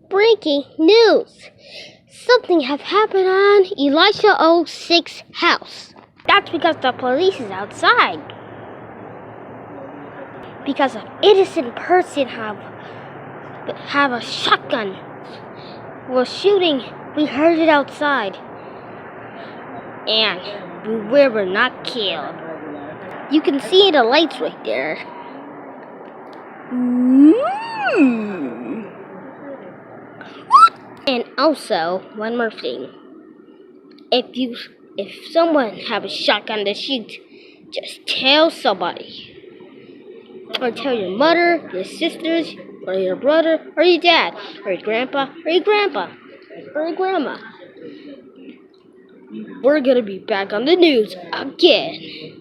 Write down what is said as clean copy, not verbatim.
Breaking news! Something have happened on Elisha 06 house. That's because the police is outside. Because an innocent person have a shotgun. Was shooting. We heard it outside. And we were not killed. You can see the lights right there. And also, one more thing. If someone have a shotgun to shoot, just tell somebody. Or tell your mother, your sisters, or your brother, or your dad, or your grandpa, or your grandpa, or your grandma. We're gonna be back on the news again.